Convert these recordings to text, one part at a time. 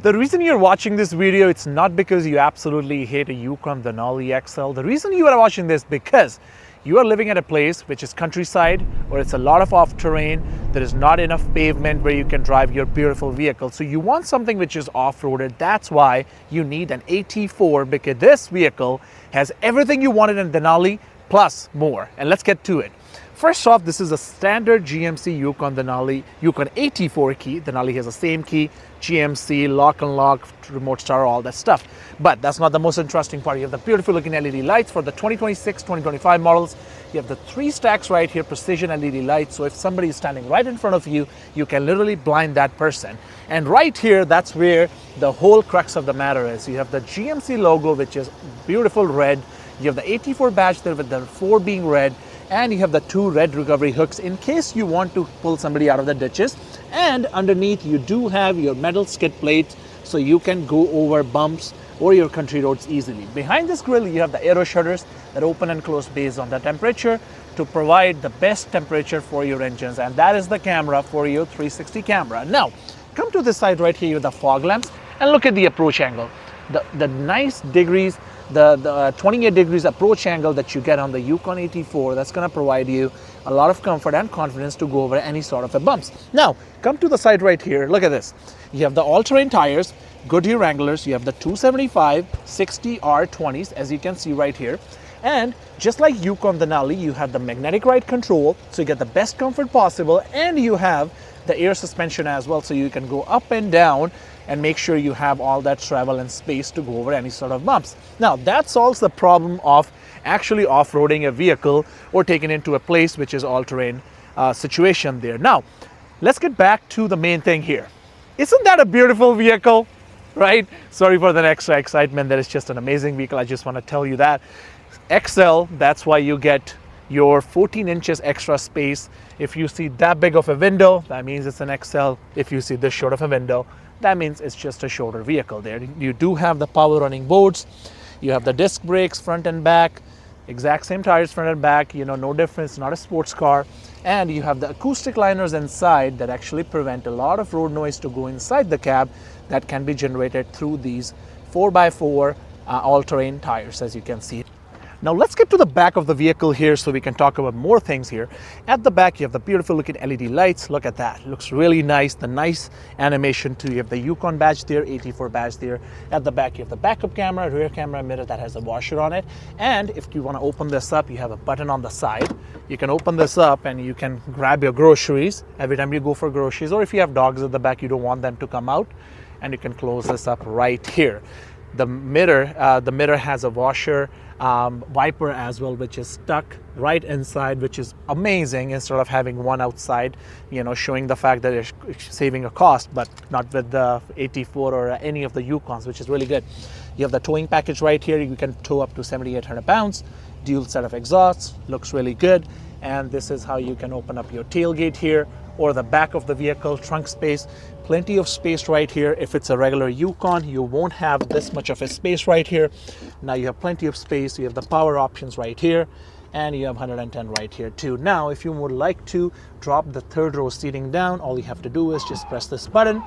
The reason you're watching this video, it's not because you absolutely hate a Yukon Denali XL. The reason you are watching this because you are living at a place which is countryside, where it's a lot of off-terrain. There is not enough pavement where you can drive your beautiful vehicle. So you want something which is off-roaded. That's why you need an AT4, because this vehicle has everything you wanted in Denali plus more. And let's get to it. First off, this is a standard GMC Yukon AT4 key. Denali has the same key, GMC, lock and lock, remote start, all that stuff. But that's not the most interesting part. You have the beautiful looking LED lights for the 2026, 2025 models. You have the 3 stacks right here, precision LED lights. So if somebody is standing right in front of you, you can literally blind that person. And right here, that's where the whole crux of the matter is. You have the GMC logo, which is beautiful red. You have the AT4 badge there with the 4 being red. And you have the 2 red recovery hooks in case you want to pull somebody out of the ditches. And underneath you do have your metal skid plate, so you can go over bumps or your country roads easily. Behind this grille you have the aero shutters that open and close based on the temperature to provide the best temperature for your engines. And that is the camera for your 360 camera. Now come to this side right here with the fog lamps and look at the approach angle. The nice degrees, the 28 degrees approach angle that you get on the Yukon AT4, that's going to provide you a lot of comfort and confidence to go over any sort of a bumps. Now, come to the side right here. Look at this. You have the all-terrain tires, Goodyear Wranglers. You have the 275 60 R20s, as you can see right here. And just like Yukon Denali, you have the magnetic ride control, so you get the best comfort possible, and you have the air suspension as well, so you can go up and down and make sure you have all that travel and space to go over any sort of bumps. Now that solves the problem of actually off-roading a vehicle or taking it into a place which is all-terrain situation there. Now let's get back to the main thing here. Isn't that a beautiful vehicle, right? Sorry for the extra excitement. That is just an amazing vehicle. I just want to tell you that. XL, that's why you get your 14 inches extra space. If you see that big of a window, that means it's an XL. If you see this short of a window, that means it's just a shorter vehicle there. You do have the power running boards. You have the disc brakes front and back, exact same tires front and back, no difference, not a sports car. And you have the acoustic liners inside that actually prevent a lot of road noise to go inside the cab that can be generated through these 4x4 all-terrain tires, as you can see. Now let's get to the back of the vehicle here so we can talk about more things here. At the back you have the beautiful looking LED lights. Look at that, looks really nice. The nice animation too. You have the Yukon badge there, AT4 badge there. At the back you have the backup camera, rear camera mirror that has a washer on it. And if you want to open this up, you have a button on the side. You can open this up and you can grab your groceries every time you go for groceries, or if you have dogs at the back, you don't want them to come out, and you can close this up right here. The mirror has a washer wiper as well, which is stuck right inside, which is amazing, instead of having one outside, showing the fact that it's saving a cost, but not with the AT4 or any of the Yukons, which is really good. You have the towing package right here. You can tow up to 7,800 pounds. Dual set of exhausts, looks really good. And this is how you can open up your tailgate here, or the back of the vehicle, trunk space. Plenty of space right here. If it's a regular Yukon, you won't have this much of a space right here. Now you have plenty of space. You have the power options right here, and you have 110 right here too. Now if you would like to drop the third row seating down, all you have to do is just press this button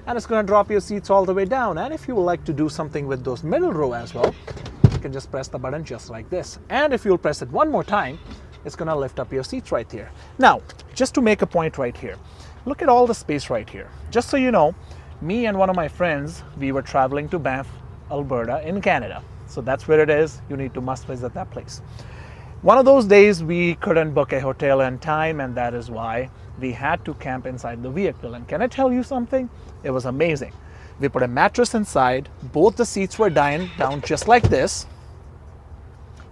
and it's going to drop your seats all the way down. And if you would like to do something with those middle row as well, you can just press the button just like this. And if you'll press it one more time, it's going to lift up your seats right here. Now, just to make a point right here, look at all the space right here. Just so you know, me and one of my friends, we were traveling to Banff, Alberta in Canada. So that's where it is. You must visit that place. One of those days we couldn't book a hotel in time, and that is why we had to camp inside the vehicle. And can I tell you something? It was amazing. We put a mattress inside. Both the seats were down just like this.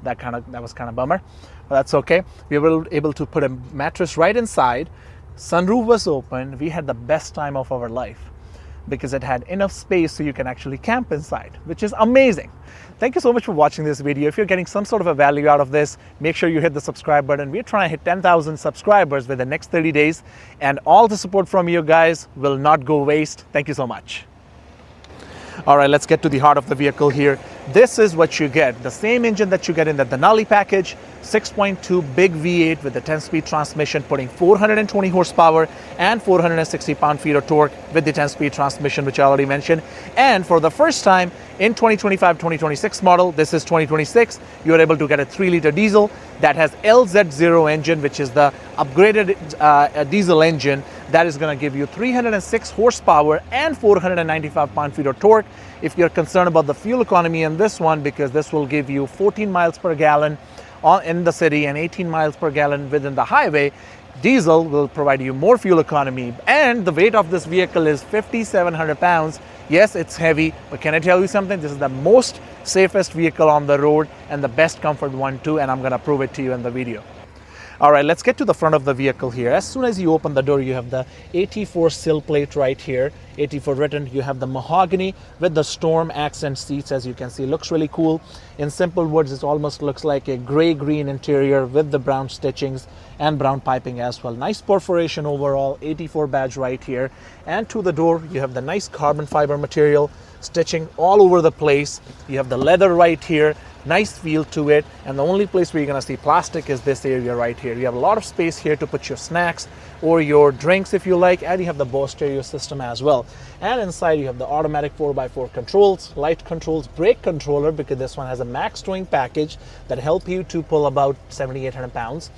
That was kind of bummer, but that's okay. We were able to put a mattress right inside. Sunroof was open. We had the best time of our life because it had enough space so you can actually camp inside, which is amazing. Thank you so much for watching this video. If you're getting some sort of a value out of this, make sure you hit the subscribe button. We're trying to hit 10,000 subscribers within the next 30 days, and all the support from you guys will not go waste. Thank you so much. All right, let's get to the heart of the vehicle here. This is what you get. The same engine that you get in the Denali package, 6.2 big V8 with the 10-speed transmission, putting 420 horsepower and 460 pound-feet of torque with the 10-speed transmission, which I already mentioned. And for the first time in 2025-2026 model, this is 2026, you are able to get a 3-liter diesel that has LZ0 engine, which is the upgraded diesel engine that is going to give you 306 horsepower and 495 pound-feet of torque. If you're concerned about the fuel economy in this one, because this will give you 14 miles per gallon in the city and 18 miles per gallon within the highway, diesel will provide you more fuel economy. And the weight of this vehicle is 5,700 pounds. Yes, it's heavy, but can I tell you something? This is the most safest vehicle on the road and the best comfort one too, and I'm going to prove it to you in the video. All right, let's get to the front of the vehicle here. As soon as you open the door, you have the AT4 sill plate right here, AT4 written. You have the mahogany with the storm accent seats, as you can see. Looks really cool. In simple words, it almost looks like a gray-green interior with the brown stitchings and brown piping as well. Nice perforation overall, AT4 badge right here. And to the door, you have the nice carbon fiber material, stitching all over the place. You have the leather right here. Nice feel to it, and the only place where you're going to see plastic is this area right here. You have a lot of space here to put your snacks or your drinks if you like, and you have the Bose stereo system as well. And inside you have the automatic 4x4 controls, light controls, brake controller, because this one has a max towing package that help you to pull about 7,800 pounds.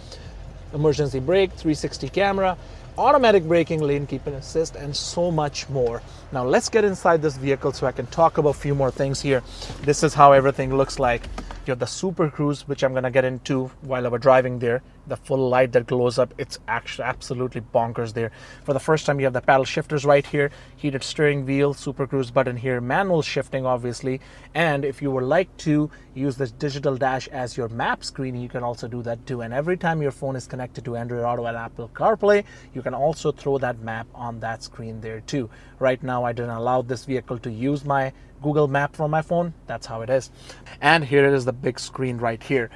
Emergency brake, 360 camera, automatic braking, lane keeping assist, and so much more. Now let's get inside this vehicle so I can talk about a few more things here. This is how everything looks like. You have the Super Cruise, which I'm going to get into while I was driving there. The full light that glows up, it's actually absolutely bonkers there. For the first time, you have the paddle shifters right here, heated steering wheel, Super Cruise button here, manual shifting obviously. And if you would like to use this digital dash as your map screen, you can also do that too. And every time your phone is connected to Android Auto and Apple CarPlay, you can also throw that map on that screen there too. Right now, I didn't allow this vehicle to use my Google Map from my phone. That's how it is. And here it is, the big screen right here.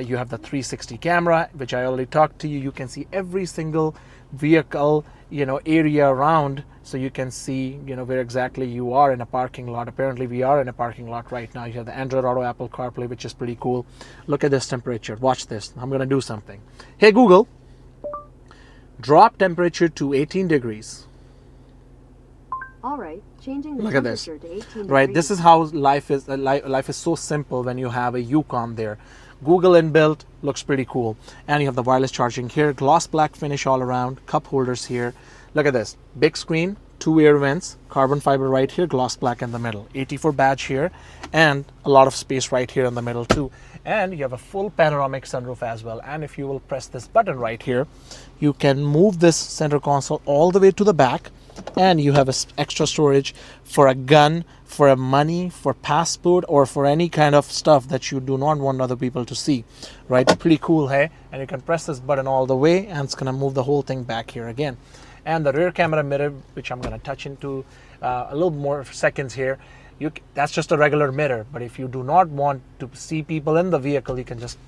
You have the 360 camera, which I already talked to you. You can see every single vehicle, area around, so you can see, where exactly you are in a parking lot. Apparently, we are in a parking lot right now. You have the Android Auto, Apple CarPlay, which is pretty cool. Look at this temperature. Watch this. I'm going to do something. Hey, Google, drop temperature to 18 degrees. All right, changing the Look at this. temperature to 18 degrees. Right, this is how life is. Life is so simple when you have a Yukon there. Google inbuilt, looks pretty cool. And you have the wireless charging here, gloss black finish all around, cup holders here. Look at this, big screen, 2 air vents, carbon fiber right here, gloss black in the middle, AT4 badge here, and a lot of space right here in the middle too. And you have a full panoramic sunroof as well. And if you will press this button right here, you can move this center console all the way to the back, and you have extra storage for a gun, for a money, for passport, or for any kind of stuff that you do not want other people to see. Right, pretty cool, hey? And you can press this button all the way, and it's gonna move the whole thing back here again. And the rear camera mirror, which I'm gonna touch into a little more seconds here, that's just a regular mirror. But if you do not want to see people in the vehicle, you can just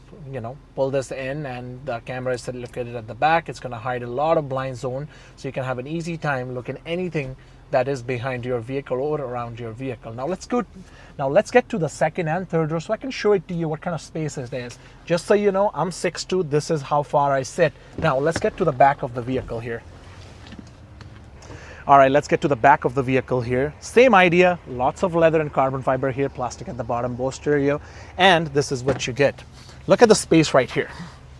pull this in, and the camera is located at the back. It's going to hide a lot of blind zone, so you can have an easy time looking anything that is behind your vehicle or around your vehicle. Now let's get to the second and third row so I can show it to you what kind of space it is. Just so you know, I'm 6'2", this is how far I sit. Now let's get to the back of the vehicle here. All right, let's get to the back of the vehicle here. Same idea, lots of leather and carbon fiber here, plastic at the bottom, Bose stereo, and this is what you get. Look at the space right here.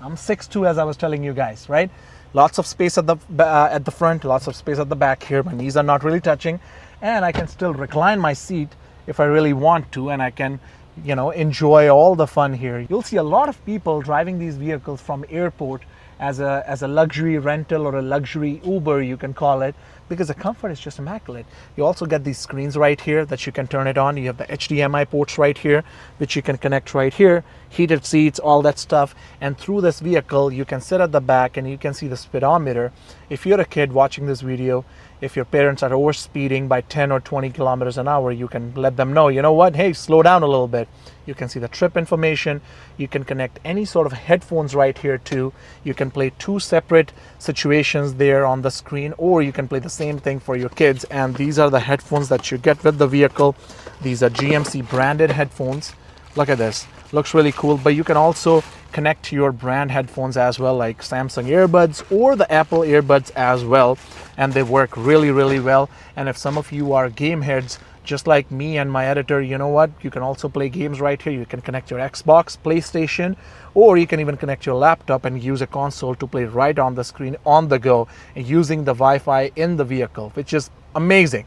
I'm 6'2", as I was telling you guys, right? Lots of space at the front, lots of space at the back here. My knees are not really touching, and I can still recline my seat if I really want to, and I can, enjoy all the fun here. You'll see a lot of people driving these vehicles from airport as a luxury rental or a luxury Uber, you can call it, because the comfort is just immaculate. You also get these screens right here that you can turn it on. You have the HDMI ports right here, which you can connect right here, heated seats, all that stuff. And through this vehicle, you can sit at the back and you can see the speedometer. If you're a kid watching this video, if your parents are overspeeding by 10 or 20 kilometers an hour, you can let them know, you know what, hey, slow down a little bit. You can see the trip information. You can connect any sort of headphones right here too. You can play 2 separate situations there on the screen, or you can play the same thing for your kids. And these are the headphones that you get with the vehicle. These are GMC branded headphones. Look at this, looks really cool. But you can also connect to your brand headphones as well, like Samsung earbuds or the Apple earbuds as well, and they work really, really well. And if some of you are game heads just like me and my editor, you know what, you can also play games right here. You can connect your Xbox, PlayStation, or you can even connect your laptop and use a console to play right on the screen on the go, and using the Wi-Fi in the vehicle, which is amazing.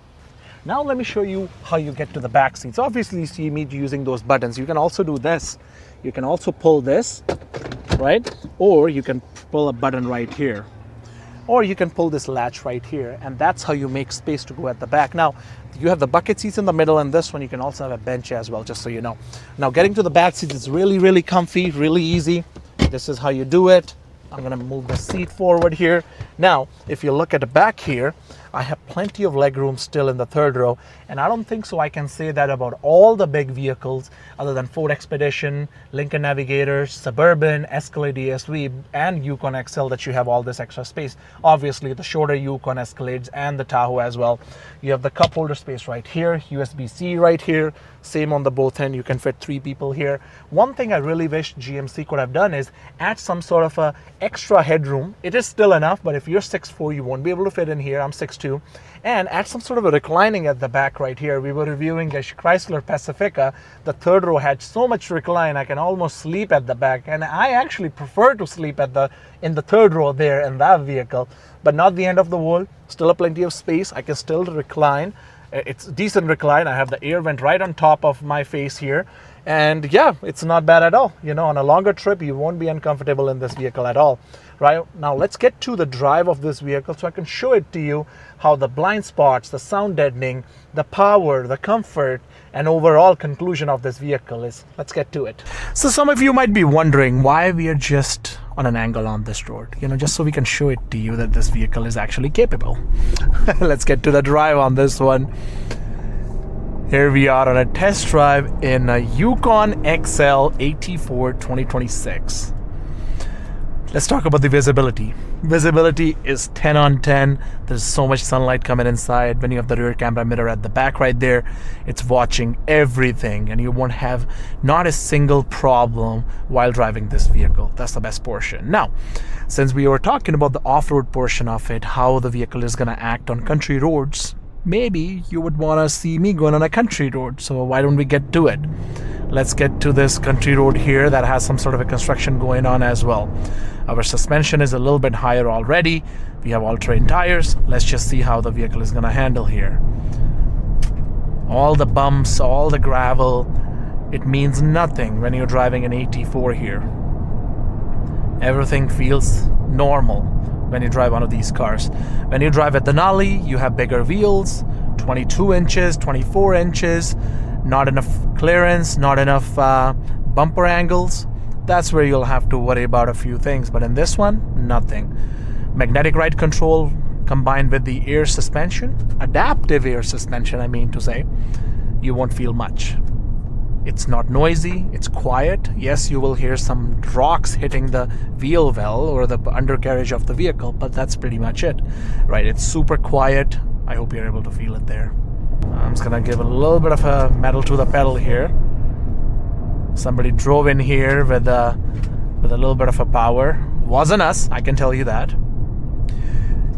Now let me show you how you get to the back seats. Obviously you see me using those buttons. You can also do this. You can also pull this, right? Or you can pull a button right here. Or you can pull this latch right here, and that's how you make space to go at the back. Now, you have the bucket seats in the middle, and this one you can also have a bench as well, just so you know. Now, getting to the back seats is really, really comfy, really easy. This is how you do it. I'm gonna move the seat forward here. Now, if you look at the back here, I have plenty of leg room still in the third row, and I don't think so I can say that about all the big vehicles other than Ford Expedition, Lincoln Navigator, Suburban, Escalade ESV, and Yukon XL that you have all this extra space. Obviously, the shorter Yukon Escalades and the Tahoe as well. You have the cup holder space right here, USB-C right here, same on the both end. You can fit 3 people here. One thing I really wish GMC could have done is add some sort of a extra headroom. It is still enough, but if you're 6'4", you won't be able to fit in here. I'm 6'2", and add some sort of a reclining at the back right here. We were reviewing a Chrysler Pacifica. The third row had so much recline, I can almost sleep at the back, and I actually prefer to sleep in the third row there in that vehicle. But not the end of the world. Still a plenty of space. I can still recline. It's decent recline. I have the air vent right on top of my face here. And yeah, it's not bad at all. You know, on a longer trip, you won't be uncomfortable in this vehicle at all. Right, now let's get to the drive of this vehicle so I can show it to you how the blind spots, the sound deadening, the power, the comfort, and overall conclusion of this vehicle is. Let's get to it. So some of you might be wondering why we are just on an angle on this road, you know, just so we can show it to you that this vehicle is actually capable. Let's get to the drive on this one. Here we are on a test drive in a Yukon XL AT4 2026. Let's talk about the visibility. Visibility is 10 on 10. There's so much sunlight coming inside. When you have the rear camera mirror at the back right there, it's watching everything, and you won't have not a single problem while driving this vehicle. That's the best portion. Now, since we were talking about the off-road portion of it, how the vehicle is gonna act on country roads, maybe you would wanna see me going on a country road. So why don't we get to it? Let's get to this country road here that has some sort of a construction going on as well. Our suspension is a little bit higher already. We have all-terrain tires. Let's just see how the vehicle is going to handle here. All the bumps, all the gravel, it means nothing when you're driving an AT4 here. Everything feels normal when you drive one of these cars. When you drive a Denali, you have bigger wheels, 22 inches, 24 inches, not enough clearance, not enough bumper angles. That's where you'll have to worry about a few things. But in this one, nothing. Magnetic ride control combined with the air suspension, adaptive air suspension, I mean to say, you won't feel much. It's not noisy, it's quiet. Yes, you will hear some rocks hitting the wheel well or the undercarriage of the vehicle, but that's pretty much it. Right, it's super quiet. I hope you're able to feel it there. I'm just gonna give a little bit of a metal to the pedal here. Somebody drove in here with a little bit of a power. Wasn't us, I can tell you that.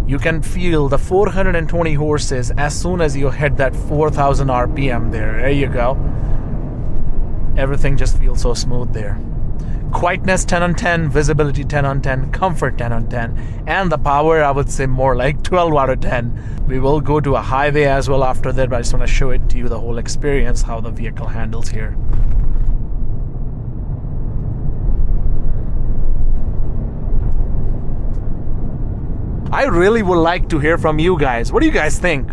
You can feel the 420 horses as soon as you hit that 4,000 RPM there. There you go. Everything just feels so smooth there. Quietness 10 on 10, visibility 10 on 10, comfort 10 on 10, and the power I would say more like 12 out of 10. We will go to a highway as well after that, but I just want to show it to you, the whole experience, how the vehicle handles here. I really would like to hear from you guys. What do you guys think?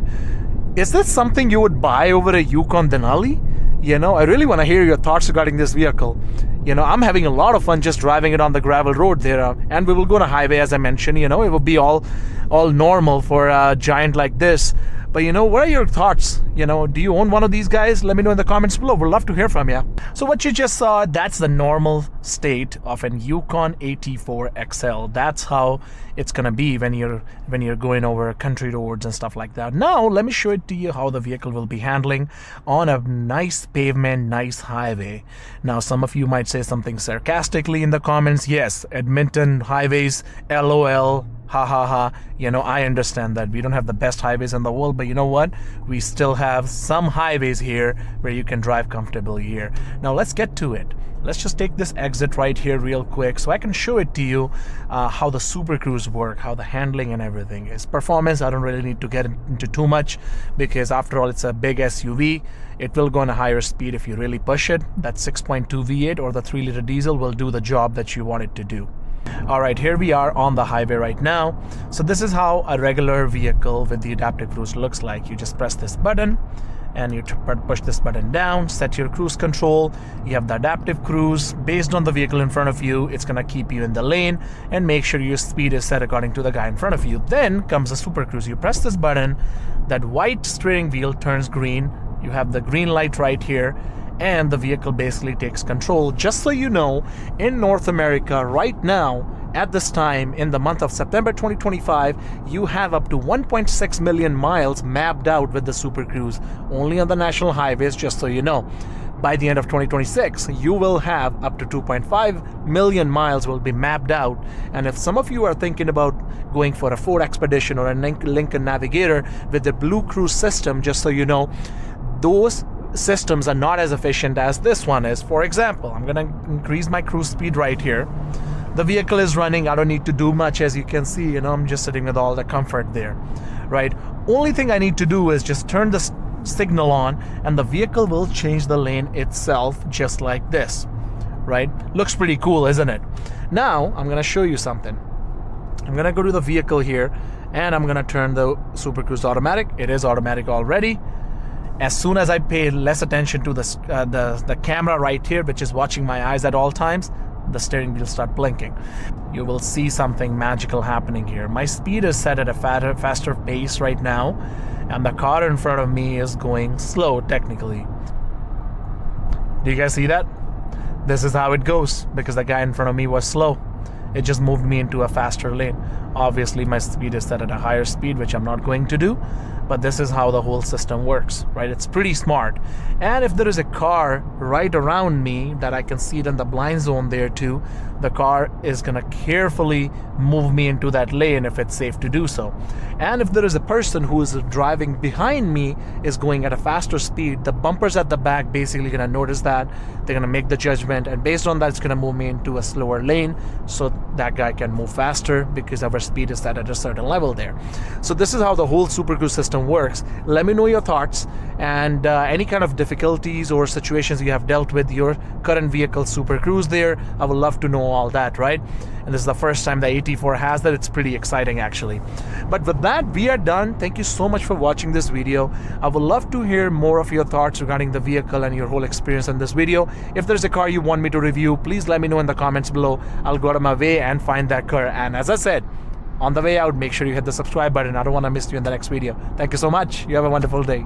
Is this something you would buy over a Yukon Denali? You know, I really want to hear your thoughts regarding this vehicle. You know, I'm having a lot of fun just driving it on the gravel road there, and we will go on a highway, as I mentioned. You know, it will be all all normal for a giant like this. But what are your thoughts? Do you own one of these guys? Let me know in the comments below. We'd love to hear from you. So what you just saw, that's the normal state of an Yukon AT4 XL. That's how it's gonna be when you're going over country roads and stuff like that. Now let me show it to you how the vehicle will be handling on a nice pavement, nice highway. Now some of you might say something sarcastically in the comments. Yes, Edmonton highways, LOL. Ha ha ha. I understand that we don't have the best highways in the world, but you know what? We still have some highways here where you can drive comfortably here. Now let's get to it. Let's just take this exit right here real quick so I can show it to you how the Super Cruise work, how the handling and everything is. Performance, I don't really need to get into too much because after all, it's a big SUV. It will go on a higher speed if you really push it. That 6.2 V8 or the 3-liter diesel will do the job that you want it to do. Alright, here we are on the highway right now. So this is how a regular vehicle with the adaptive cruise looks like. You just press this button and you push this button down, set your cruise control. You have the adaptive cruise. Based on the vehicle in front of you, it's going to keep you in the lane and make sure your speed is set according to the guy in front of you. Then comes the Super Cruise. You press this button, that white steering wheel turns green. You have the green light right here, and the vehicle basically takes control. Just so you know, in North America right now, at this time, in the month of September 2025, you have up to 1.6 million miles mapped out with the Super Cruise, only on the national highways, just so you know. By the end of 2026, you will have up to 2.5 million miles will be mapped out. And if some of you are thinking about going for a Ford Expedition or a Lincoln Navigator with the Blue Cruise system, just so you know, those systems are not as efficient as this one is. For example, I'm gonna increase my cruise speed right here. The vehicle is running. I don't need to do much, as you can see. I'm just sitting with all the comfort there, right? Only thing I need to do is just turn the signal on and the vehicle will change the lane itself, just like this, right? Looks pretty cool, isn't it? Now I'm gonna show you something. I'm gonna go to the vehicle here and I'm gonna turn the Super Cruise automatic. It is automatic already. As soon as I pay less attention to the camera right here, which is watching my eyes at all times, the steering wheel start blinking. You will see something magical happening here. My speed is set at a faster pace right now, and the car in front of me is going slow technically. Do you guys see that? This is how it goes because the guy in front of me was slow. It just moved me into a faster lane. Obviously my speed is set at a higher speed, which I'm not going to do, but this is how the whole system works, right? It's pretty smart. And if there is a car right around me that I can see it in the blind zone there too, the car is gonna carefully move me into that lane if it's safe to do so. And if there is a person who is driving behind me is going at a faster speed, the bumpers at the back basically gonna notice that. They're gonna make the judgment, and based on that, it's gonna move me into a slower lane so that guy can move faster because our speed is set at a certain level there. So this is how the whole Super Cruise system works. Let me know your thoughts and any kind of difficulties or situations you have dealt with your current vehicle Super Cruise there. I would love to know all that, right? And this is the first time the AT4 has that. It's pretty exciting actually. But with that, we are done. Thank you so much for watching this video. I would love to hear more of your thoughts regarding the vehicle and your whole experience in this video. If there's a car you want me to review, please let me know in the comments below. I'll go out of my way and find that car. And as I said, on the way out, make sure you hit the subscribe button. I don't want to miss you in the next video. Thank you so much. You have a wonderful day.